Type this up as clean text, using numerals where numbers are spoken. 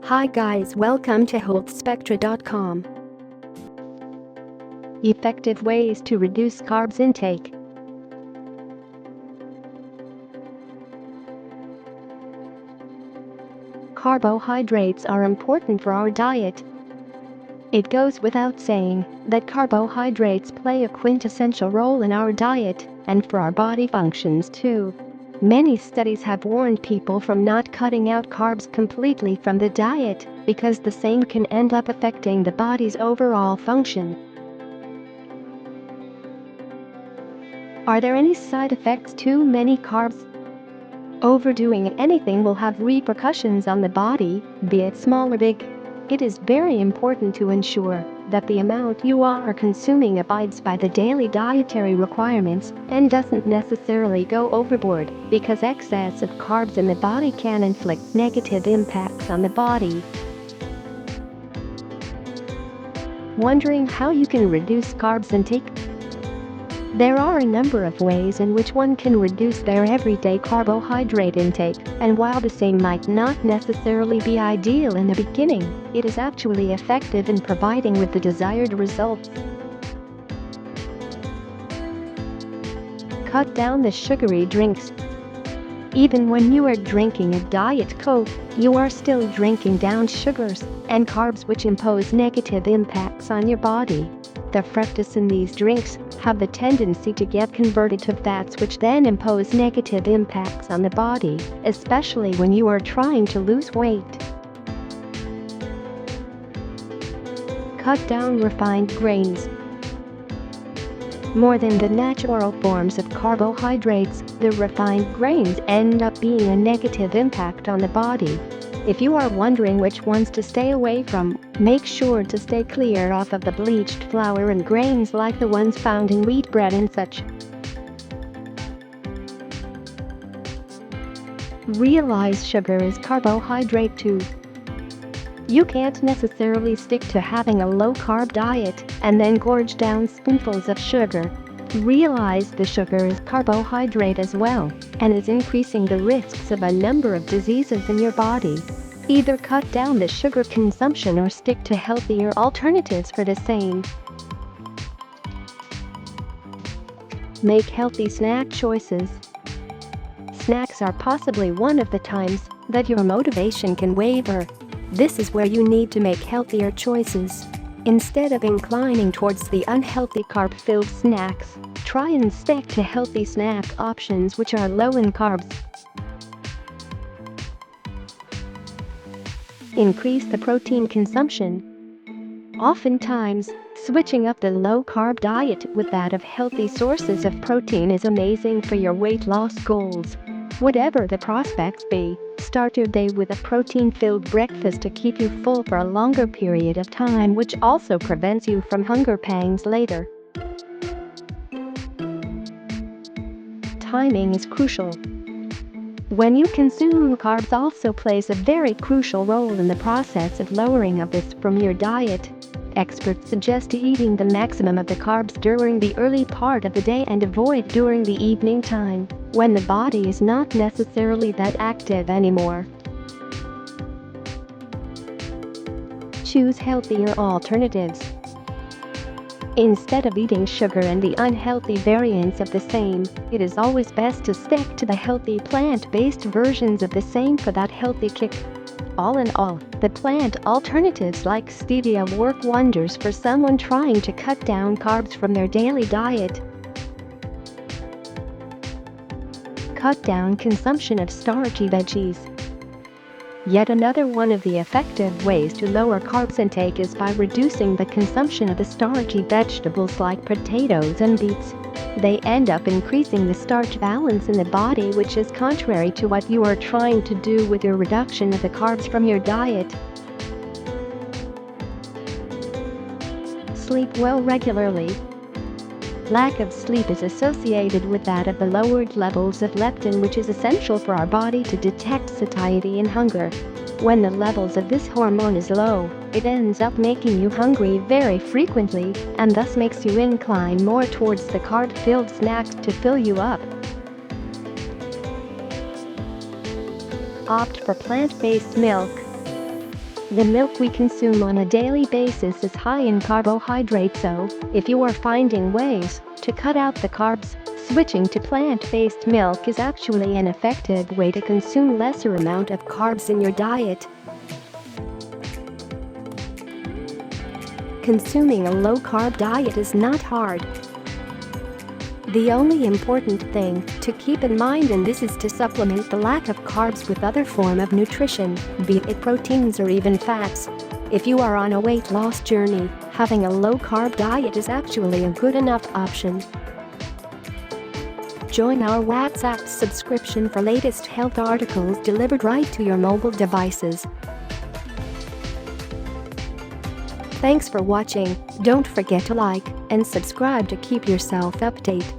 Hi guys, welcome to Healthspectra.com. Effective ways to reduce carbs intake. Carbohydrates are important for our diet. It goes without saying that carbohydrates play a quintessential role in our diet and for our body functions too. Many studies have warned people from not cutting out carbs completely from the diet because the same can end up affecting the body's overall function. Are there any side effects to too many carbs? Overdoing anything will have repercussions on the body, be it small or big. It is very important to ensure that the amount you are consuming abides by the daily dietary requirements and doesn't necessarily go overboard, because excess of carbs in the body can inflict negative impacts on the body. Wondering how you can reduce carbs intake? There are a number of ways in which one can reduce their everyday carbohydrate intake, and while the same might not necessarily be ideal in the beginning, it is actually effective in providing with the desired results. Cut down the sugary drinks. Even when you are drinking a Diet Coke, you are still drinking down sugars and carbs which impose negative impacts on your body. The fructose in these drinks have the tendency to get converted to fats, which then impose negative impacts on the body, especially when you are trying to lose weight. Cut down refined grains. More than the natural forms of carbohydrates, the refined grains end up being a negative impact on the body. If you are wondering which ones to stay away from, make sure to stay clear off of the bleached flour and grains like the ones found in wheat bread and such. Realize sugar is carbohydrate too. You can't necessarily stick to having a low-carb diet and then gorge down spoonfuls of sugar. Realize the sugar is carbohydrate as well and is increasing the risks of a number of diseases in your body. Either cut down the sugar consumption or stick to healthier alternatives for the same. Make healthy snack choices. Snacks are possibly one of the times that your motivation can waver. This is where you need to make healthier choices. Instead of inclining towards the unhealthy carb-filled snacks, try and stick to healthy snack options which are low in carbs. Increase the protein consumption. Oftentimes, switching up the low-carb diet with that of healthy sources of protein is amazing for your weight loss goals. Whatever the prospects be, start your day with a protein-filled breakfast to keep you full for a longer period of time, which also prevents you from hunger pangs later. Timing is crucial. When you consume carbs also plays a very crucial role in the process of lowering of this from your diet. Experts suggest eating the maximum of the carbs during the early part of the day and avoid during the evening time, when the body is not necessarily that active anymore. Choose healthier alternatives. Instead of eating sugar and the unhealthy variants of the same, it is always best to stick to the healthy plant-based versions of the same for that healthy kick. All in all, the plant alternatives like stevia work wonders for someone trying to cut down carbs from their daily diet. Cut down consumption of starchy veggies. Yet another one of the effective ways to lower carbs intake is by reducing the consumption of the starchy vegetables like potatoes and beets. They end up increasing the starch balance in the body, which is contrary to what you are trying to do with your reduction of the carbs from your diet. Sleep well regularly. Lack of sleep is associated with that of the lowered levels of leptin, which is essential for our body to detect satiety and hunger. When the levels of this hormone is low, it ends up making you hungry very frequently and thus makes you incline more towards the carb-filled snacks to fill you up. Opt for plant-based milk. The milk we consume on a daily basis is high in carbohydrates, so if you are finding ways to cut out the carbs, switching to plant-based milk is actually an effective way to consume lesser amount of carbs in your diet. Consuming a low-carb diet is not hard. The only important thing to keep in mind in this is to supplement the lack of carbs with other form of nutrition, be it proteins or even fats. If you are on a weight loss journey, having a low-carb diet is actually a good enough option. Join our WhatsApp subscription for latest health articles delivered right to your mobile devices. Thanks for watching. Don't forget to like and subscribe to keep yourself updated.